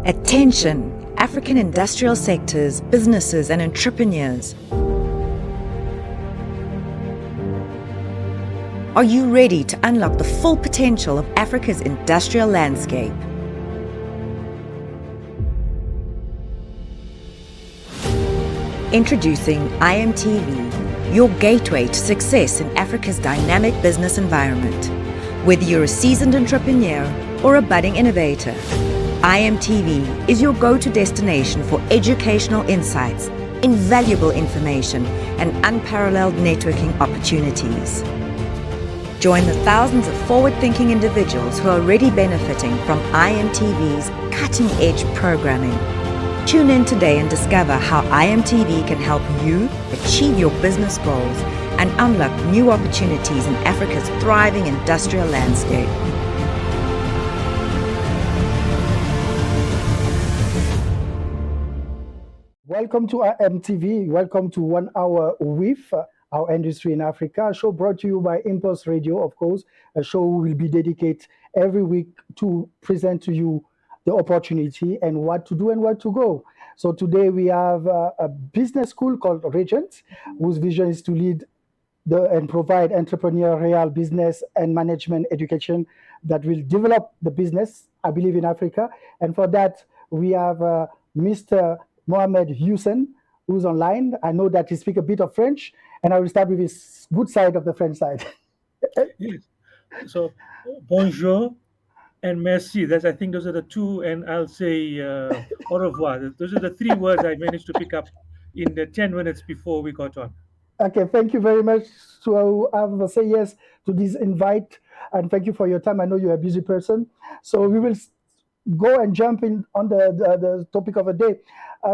Attention, African industrial sectors, businesses and entrepreneurs. Are you ready to unlock the full potential of Africa's industrial landscape? Introducing IMTV, your gateway to success in Africa's dynamic business environment. Whether you're a seasoned entrepreneur or a budding innovator, IMTV is your go-to destination for educational insights, invaluable information, and unparalleled networking opportunities. Join the thousands of forward-thinking individuals who are already benefiting from IMTV's cutting-edge programming. Tune in today and discover how IMTV can help you achieve your business goals and unlock new opportunities in Africa's thriving industrial landscape. Welcome to our MTV. Welcome to 1 Hour with our industry in Africa. A show brought to you by Impulse Radio, of course. A show will be dedicated every week to present to you the opportunity and what to do and where to go. So today we have a business school called Regent, whose vision is to lead and provide entrepreneurial business and management education that will develop the business, I believe, in Africa. And for that, we have Mr. Mohamed Hoosen, who's online. I know that he speaks a bit of French, and I will start with his good side of the French side. Yes. So, bonjour and merci. I think those are the two, and I'll say au revoir. Those are the three words I managed to pick up in the 10 minutes before we got on. Okay, thank you very much to say yes to this invite, and thank you for your time. I know you're a busy person, so we will go and jump in on the topic of the day.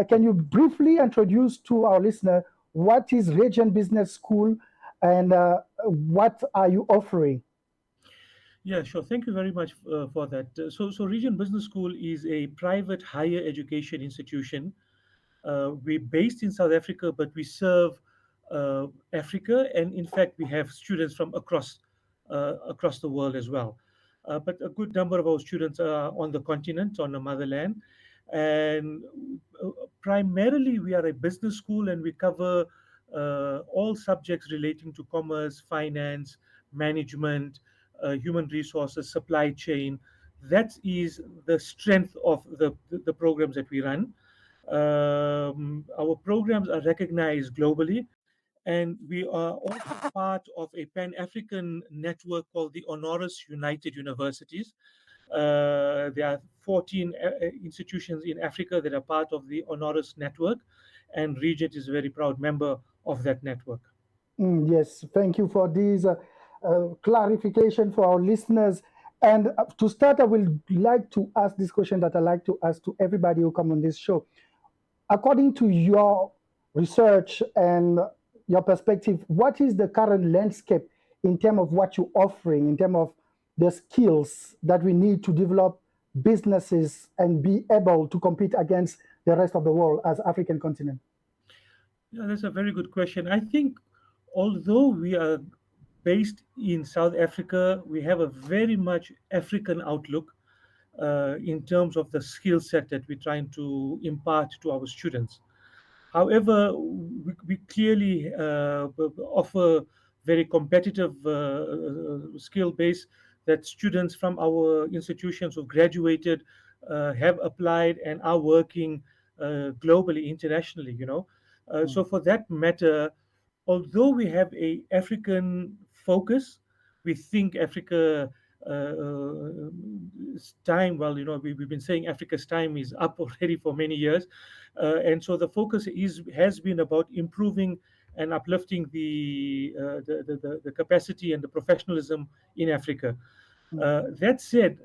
Can you briefly introduce to our listener what is Regent Business School and what are you offering? Yeah, sure. Thank you very much for that. So Region Business School is a private higher education institution. We're based in South Africa, but we serve Africa, and in fact, we have students from across the world as well. But a good number of our students are on the continent, on the motherland, and uh, primarily we are a business school, and we cover all subjects relating to commerce, finance, management, human resources, supply chain. That is the strength of the programs that we run. Our programs are recognized globally, and we are also part of a Pan African network called the Honoris United Universities. There are 14 institutions in Africa that are part of the Honoris network, and Regent is a very proud member of that network. Yes, thank you for this clarification for our listeners. And to start, I will like to ask this question that I like to ask to everybody who come on this show. According to your research and your perspective, what is the current landscape in terms of what you're offering, in terms of the skills that we need to develop businesses and be able to compete against the rest of the world as African continent? Yeah, that's a very good question. I think although we are based in South Africa, we have a very much African outlook in terms of the skill set that we're trying to impart to our students. However, we clearly offer very competitive skill base that students from our institutions who graduated have applied and are working globally, internationally. So for that matter, although we have a African focus, we think Africa time, well, we've been saying Africa's time is up already for many years, and so the focus has been about improving and uplifting the capacity and the professionalism in Africa. That said,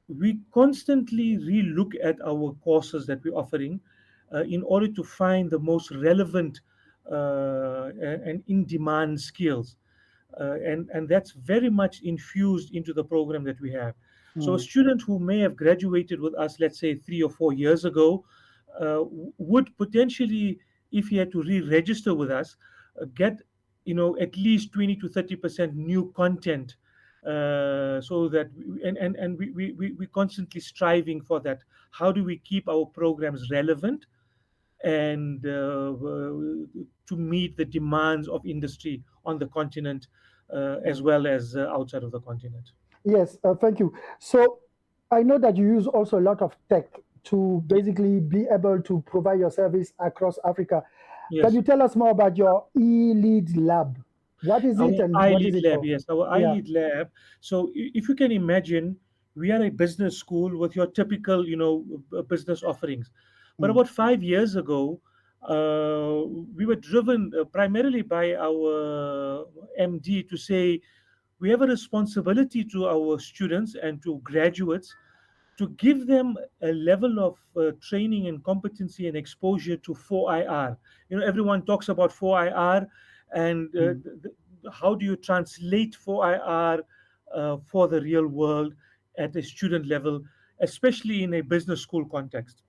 we constantly relook at our courses that we're offering in order to find the most relevant and in-demand skills. And that's very much infused into the program that we have. So a Mm, student who may have graduated with us, let's say 3 or 4 years ago, would potentially, if he had to re-register with us, get at least 20 to 30% new content so that we constantly striving for that. How do we keep our programs relevant and to meet the demands of industry on the continent as Mm. well as outside of the continent? Yes, thank you. So I know that you use also a lot of tech to Ye- basically be able to provide your service across Africa. Can Yes. you tell us more about your e-lead lab? What is it Our and what is eyelid it lab, for? yes, our Yeah. eyelid lab. So if you can imagine, we are a business school with your typical, business offerings. But Mm, about 5 years ago, we were driven primarily by our MD to say we have a responsibility to our students and to graduates to give them a level of training and competency and exposure to 4IR. Everyone talks about 4IR, and mm, how do you translate 4IR for the real world at a student level, especially in a business school context.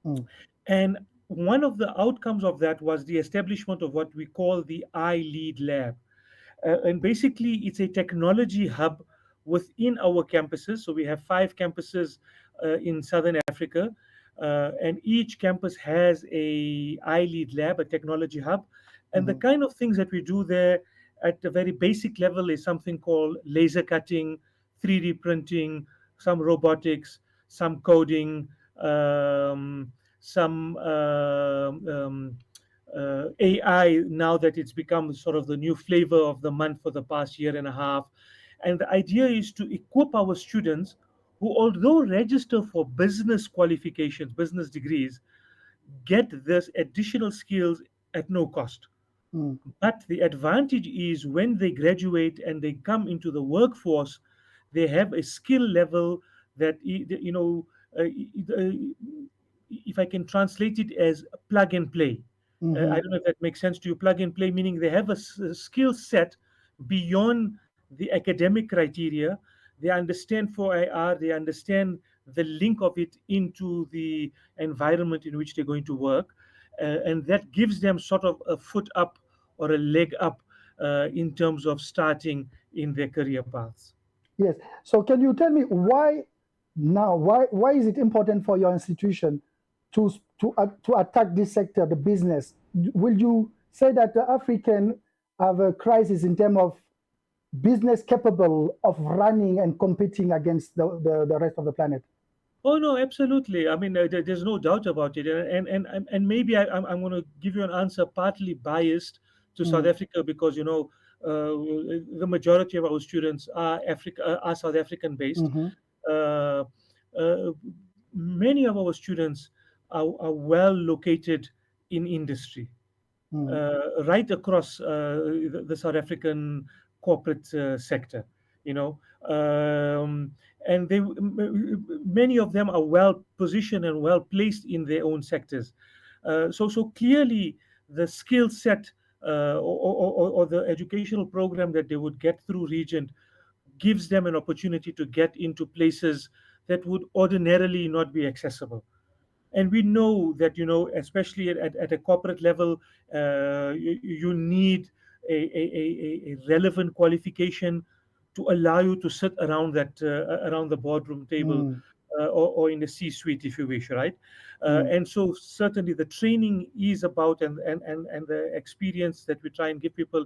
mm, And one of the outcomes of that was the establishment of what we call the iLead Lab. And basically, it's a technology hub within our campuses. So we have 5 campuses in Southern Africa, and each campus has a iLead lab, a technology hub. And the mhm, kind of things that we do there at the very basic level is something called laser cutting, 3D printing, some robotics, some coding, some AI, now that it's become sort of the new flavor of the month for the past year and a half. And the idea is to equip our students who, although register for business qualifications, business degrees, get this additional skills at no cost. mm, But the advantage is when they graduate and they come into the workforce, they have a skill level that, if I can translate it as plug and play. I mhm, don't know if that makes sense to you. Plug and play, meaning they have a skill set beyond the academic criteria. They understand 4IR, they understand the link of it into the environment in which they're going to work. And that gives them sort of a foot up or a leg up in terms of starting in their career paths. yes. So can you tell me why now? Why is it important for your institution to attack this sector, the business? Will you say that the African have a crisis in terms of business capable of running and competing against the rest of the planet? Oh no, absolutely. I mean, there's no doubt about it, and maybe I'm going to give you an answer partly biased to South Mm, Africa because the majority of our students are South African based. mhm, Uh, uh, Many of our students are well located in industry mm, right across the South African corporate sector, you know, and many of them are well positioned and well placed in their own sectors. So clearly, the skill set or the educational program that they would get through Regent gives them an opportunity to get into places that would ordinarily not be accessible. And we know that, especially at a corporate level, you need a relevant qualification to allow you to sit around around the boardroom table, mm, or in the C-suite, if you wish, right? mm, And so certainly the training is about, and the experience that we try and give people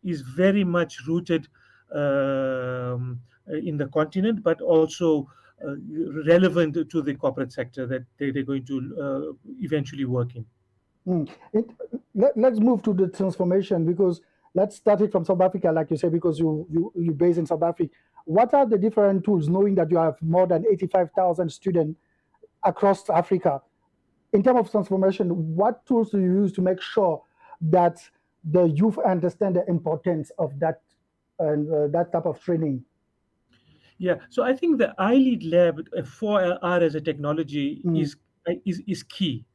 is very much rooted in the continent, but also relevant to the corporate sector that they're going to eventually work in. mm. Let's move to the transformation because let's start it from South Africa, like you say, because you based in South Africa. What are the different tools, knowing that you have more than 85,000 students across Africa? In terms of transformation, what tools do you use to make sure that the youth understand the importance of that and that type of training? Yeah, so I think the iLead lab for R as a technology Mm, is key.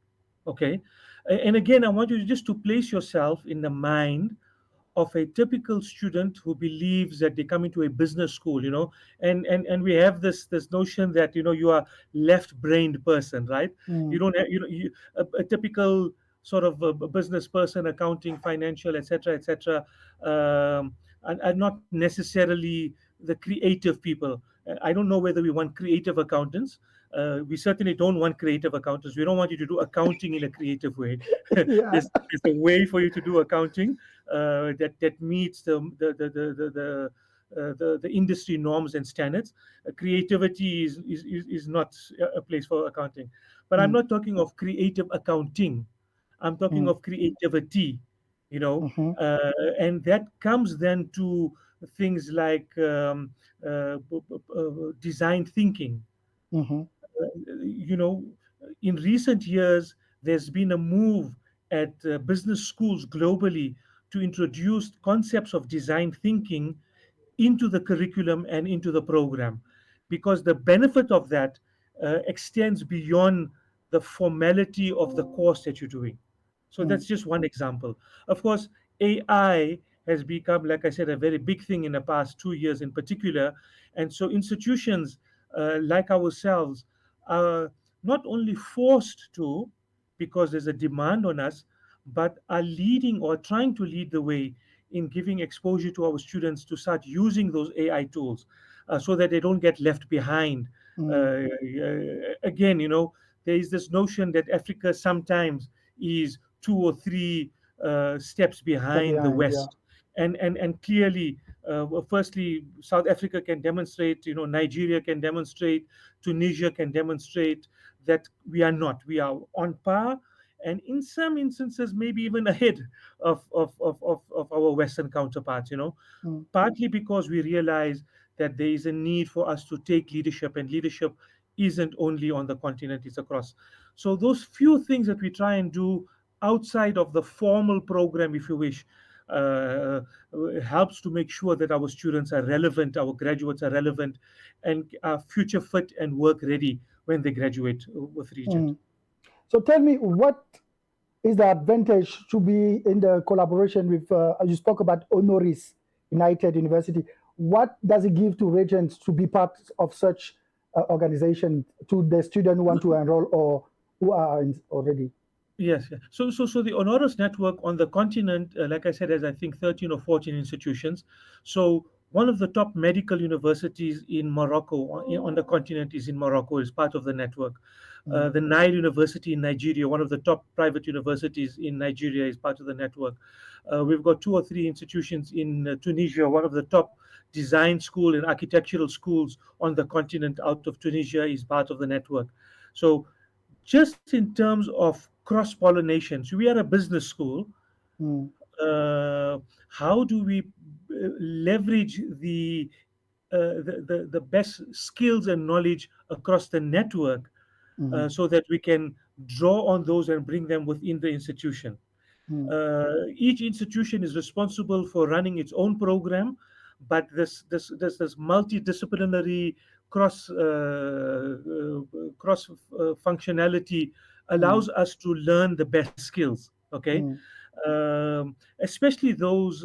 Okay, and again, I want you just to place yourself in the mind of a typical student who believes that they come into a business school, and we have this notion that you are left-brained person, right? You mm, don't have, a typical sort of a business person, accounting, financial, etc., etc., are not necessarily the creative people. I don't know whether we want creative accountants. We certainly don't want creative accountants. We don't want you to do accounting in a creative way. Yeah. There's a way for you to do accounting that meets the industry norms and standards. Creativity is not a place for accounting. But I'm Mm, not talking of creative accounting. I'm talking mm, of creativity, you know, mhm, uh, and that comes then to things like design thinking. mhm, You know, in recent years, there's been a move at business schools globally to introduce concepts of design thinking into the curriculum and into the program, because the benefit of that extends beyond the formality of the course that you're doing. So mm, that's just one example. Of course, AI has become, like I said, a very big thing in the past 2 years in particular. And so institutions like ourselves are not only forced to, because there's a demand on us, but are leading or trying to lead the way in giving exposure to our students to start using those AI tools so that they don't get left behind. mm. Again, there is this notion that Africa sometimes is 2 or 3 steps Step behind the behind, yeah. West. And clearly, well, firstly, South Africa can demonstrate, Nigeria can demonstrate, Tunisia can demonstrate that we are not. We are on par, and in some instances, maybe even ahead of our Western counterparts, Mm, partly because we realize that there is a need for us to take leadership, and leadership isn't only on the continent, it's across. So those few things that we try and do outside of the formal program, if you wish, uh, helps to make sure that our students are relevant, our graduates are relevant, and are future fit and work ready when they graduate with Regent. mm. So tell me, what is the advantage to be in the collaboration with, you spoke about Honoris United University. What does it give to Regents to be part of such organization to the student who want to enroll or who are already? Yes, yeah. So the Honoris network on the continent, like I said, has I think 13 or 14 institutions. So one of the top medical universities in Morocco, on the continent, is in Morocco, is part of the network. Mm, The Nile University in Nigeria, one of the top private universities in Nigeria, is part of the network. We've got 2 or 3 institutions in Tunisia, one of the top design school and architectural schools on the continent out of Tunisia is part of the network. So just in terms of cross pollination, so we are a business school. mm, How do we leverage the best skills and knowledge across the network mm, so that we can draw on those and bring them within the institution? mm, Each institution is responsible for running its own program, but this multidisciplinary cross cross functionality mm, allows us to learn the best skills. Okay, mm, especially those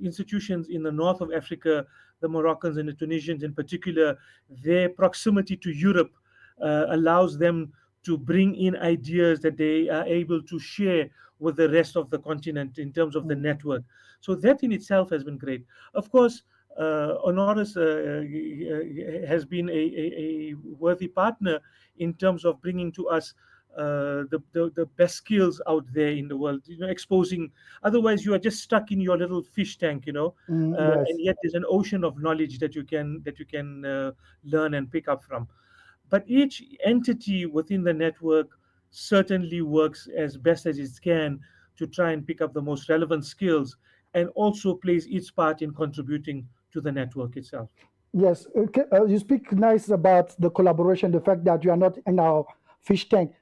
institutions in the north of Africa, the Moroccans and the Tunisians in particular, their proximity to Europe allows them to bring in ideas that they are able to share with the rest of the continent in terms of the mm. network. So that in itself has been great. Of course, Honoris has been a worthy partner in terms of bringing to us the best skills out there in the world, exposing. Otherwise, you are just stuck in your little fish tank, Yes. and yet there's an ocean of knowledge that you can learn and pick up from. But each entity within the network certainly works as best as it can to try and pick up the most relevant skills, and also plays its part in contributing to the network itself. Yes, okay, you speak nice about the collaboration, the fact that you are not in our fish tank.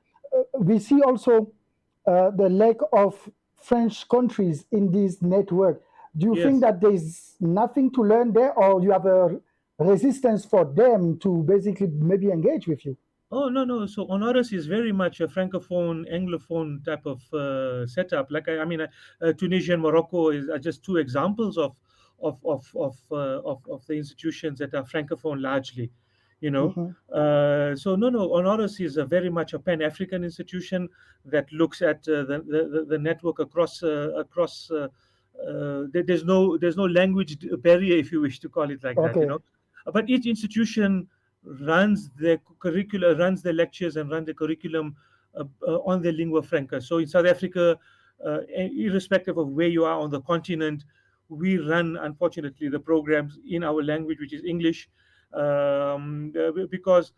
We see also the lack of French countries in this network. Do you think Yes. that there is nothing to learn there, or you have a resistance for them to basically maybe engage with you? Oh, no, no. So Honoris is very much a francophone, anglophone type of setup. Tunisia and Morocco are just 2 examples of the institutions that are francophone largely. You know, Mhm, so no, no. Honoris is a very much a Pan African institution that looks at the network across there's no language barrier, if you wish to call it like that, Okay. but each institution runs their curricula, runs their lectures, and run the curriculum on their lingua franca. So in South Africa, irrespective of where you are on the continent, we run, unfortunately, the programs in our language, which is English, because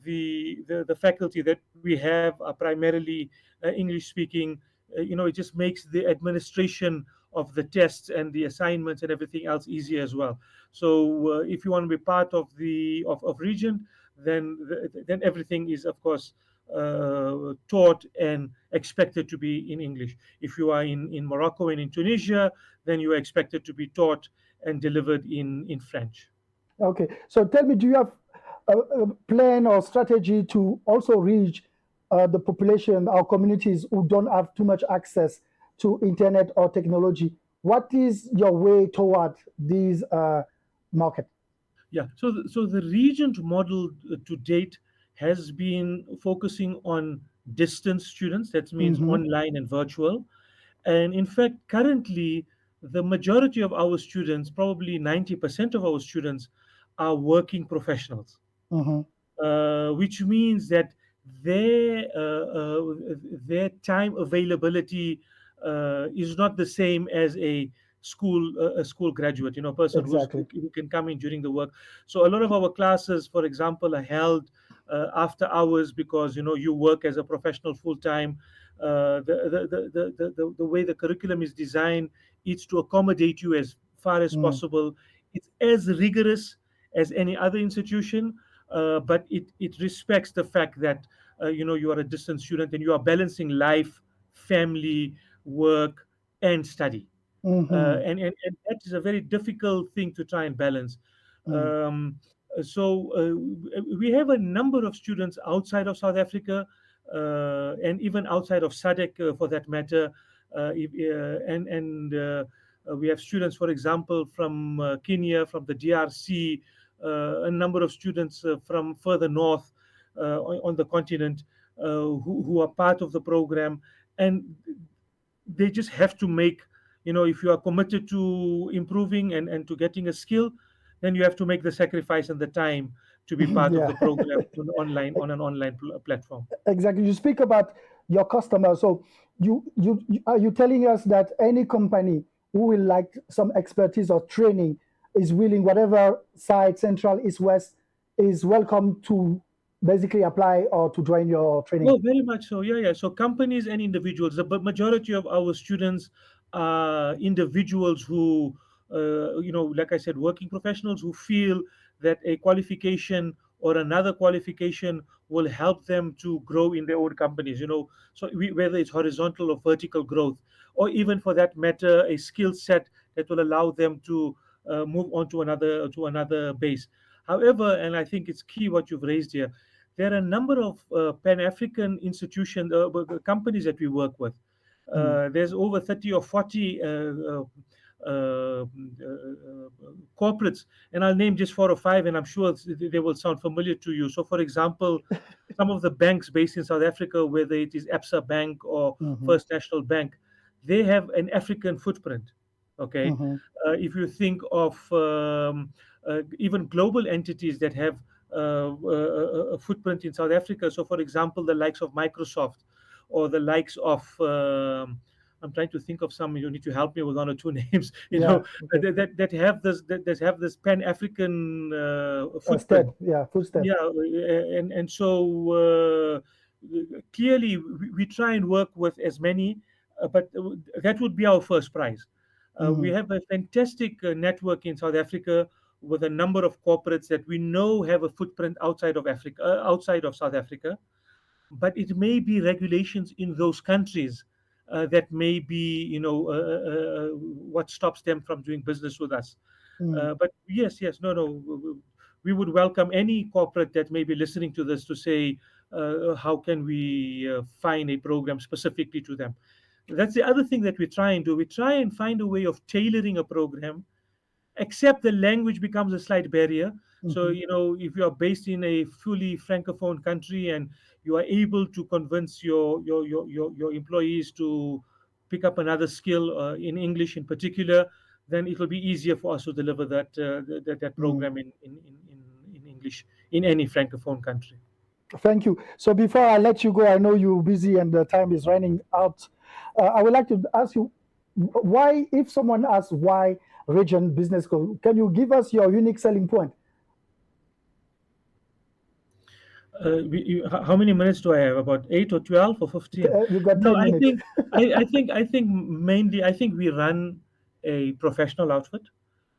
the faculty that we have are primarily English speaking. It just makes the administration of the tests and the assignments and everything else easier as well. So if you want to be part of the of region, then everything is, of course, taught and expected to be in English. If you are in Morocco and in Tunisia, then you are expected to be taught and delivered in French. Okay. So tell me, do you have a plan or strategy to also reach the population or communities who don't have too much access to internet or technology? What is your way toward these market? Yeah. So the Regent model to date has been focusing on distance students. That means Mm-hmm. online and virtual. And in fact, currently, the majority of our students, probably 90% of our students, are working professionals, Mm-hmm. which means that their uh, uh, their time availability is not the same as a school graduate, a person Exactly. who can come in during the work. So a lot of our classes, for example, are held after hours, because you work as a professional full time. The way the curriculum is designed, it's to accommodate you as far as Mm. possible. It's as rigorous as any other institution, but it respects the fact that you are a distant student and you are balancing life, family, work, and study. Mm-hmm. And that is a very difficult thing to try and balance. Mm. Um, so we have a number of students outside of South Africa, and even outside of SADC, for that matter. We have students, for example, from Kenya, from the DRC, a number of students from further north on the continent, who are part of the program, and they just have to make, if you are committed to improving and to getting a skill, then you have to make the sacrifice and the time to be part of Yeah. the program on an online platform. Exactly. You speak about your customer. So are you telling us that any company who will like some expertise or training is willing, whatever side, central, east, west, is welcome to basically apply or to join your training? Oh, very much so. Yeah, yeah. So companies and individuals, the majority of our students are individuals who, like I said, working professionals who feel that a qualification or another qualification will help them to grow in their own companies. So whether it's horizontal or vertical growth, or even for that matter, a skill set that will allow them to move on to another base. However, and I think it's key what you've raised here, there are a number of Pan-African institutions, companies that we work with. Mm. There's over 30 or 40 corporates, and I'll name just 4 or 5, and I'm sure they will sound familiar to you. So, for example, some of the banks based in South Africa, whether it is Absa Bank or Mm-hmm. First National Bank, they have an African footprint. Okay, Mm-hmm. if you think of even global entities that have a footprint in South Africa. So, for example, the likes of Microsoft, or the likes of I'm trying to think of some. You need to help me with 1 or 2 names. Yeah. Okay. That have this Pan African footprint. Step. Yeah. Full step. Yeah, and so clearly we try and work with as many, but that would be our first prize. We Mm-hmm. have a fantastic network in South Africa with a number of corporates that we know have a footprint outside of Africa, outside of South Africa, but it may be regulations in those countries that may be, what stops them from doing business with us. Mm. But yes, yes, no, no, we would welcome any corporate that may be listening to this to say, how can we find a program specifically to them. That's the other thing that we try and do. We try and find a way of tailoring a program, except the language becomes a slight barrier. So, Mm-hmm. if you are based in a fully francophone country and you are able to convince your employees to pick up another skill in English in particular, then it will be easier for us to deliver that Mm. program in English in any francophone country. Thank you. So before I let you go, I know you're busy and the time is running out. I would like to ask you why, if someone asks why Region Business School, can you give us your unique selling point? How many minutes do I have? About 8 or 12 or 15? You got No, 10 I minutes. think I think mainly I think we run a professional outfit.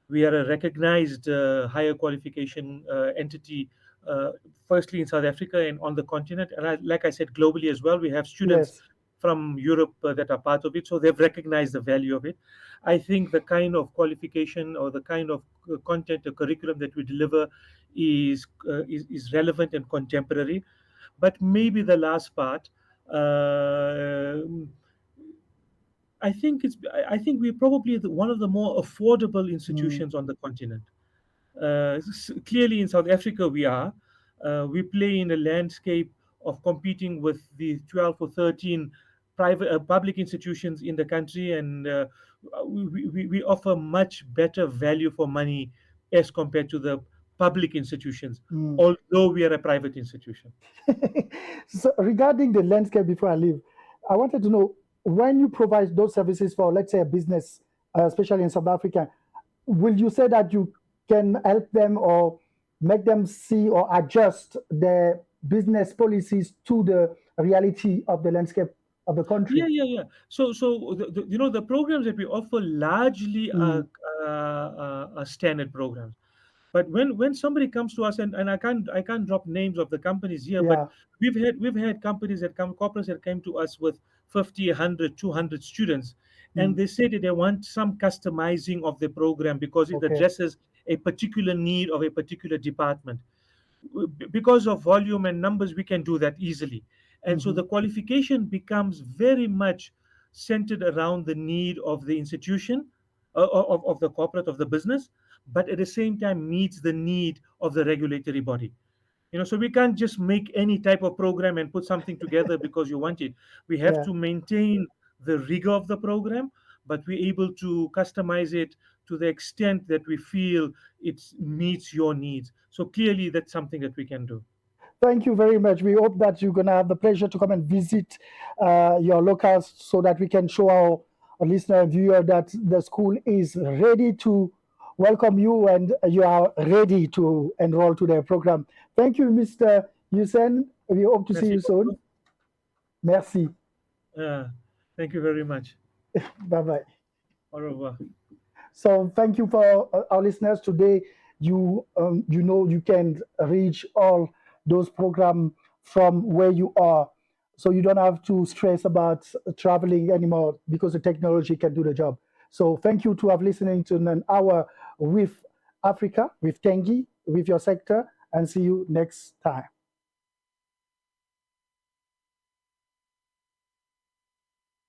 We are a recognized higher qualification entity, uh, firstly in South Africa and on the continent, and like I said, globally as well. We have students Yes. from Europe that are part of it, so they've recognized the value of it. I think the kind of qualification or the kind of content or curriculum that we deliver is relevant and contemporary. But maybe the last part, uh, I think we're probably one of the more affordable Mm, institutions on the continent. Clearly, in South Africa, we are. We play in a landscape of competing with the 12 or 13 private public institutions in the country, and we offer much better value for money as compared to the public institutions, mm. although we are a private institution. So regarding the landscape, before I leave, I wanted to know when you provide those services for, let's say, a business, especially in South Africa, will you say that you can help them or make them see or adjust their business policies to the reality of the landscape of the country? Yeah. So the programs that we offer largely Mm, are standard programs. But when somebody comes to us, and I can't drop names of the companies here, but yeah. we've had companies that come corporates that came to us with 50, 100, 200 students, and Mm, they say that they want some customizing of the program because it okay. addresses a particular need of a particular department. Because of volume and numbers, we can do that easily, and so Hmm. the qualification becomes very much centered around the need of the institution, of the corporate, of the business, but at the same time meets the need of the regulatory body. So we can't just make any type of program and put something together because you want it. We have Yeah. to maintain the rigor of the program, but we're able to customize it to the extent that we feel it meets your needs. So clearly, that's something that we can do. Thank you very much. We hope that you're going to have the pleasure to come and visit your locals so that we can show our listener and viewer that the school is ready to welcome you and you are ready to enroll to their program. Thank you, Mr. Hoosen. We hope to see Merci you soon. beaucoup. Merci. Uh, Thank you very much. Bye bye. Au revoir. So thank you for our listeners today. You know you can reach all those programs from where you are, so you don't have to stress about traveling anymore because the technology can do the job. So thank you to have listening to an hour with Africa with Tengi with your sector, and see you next time.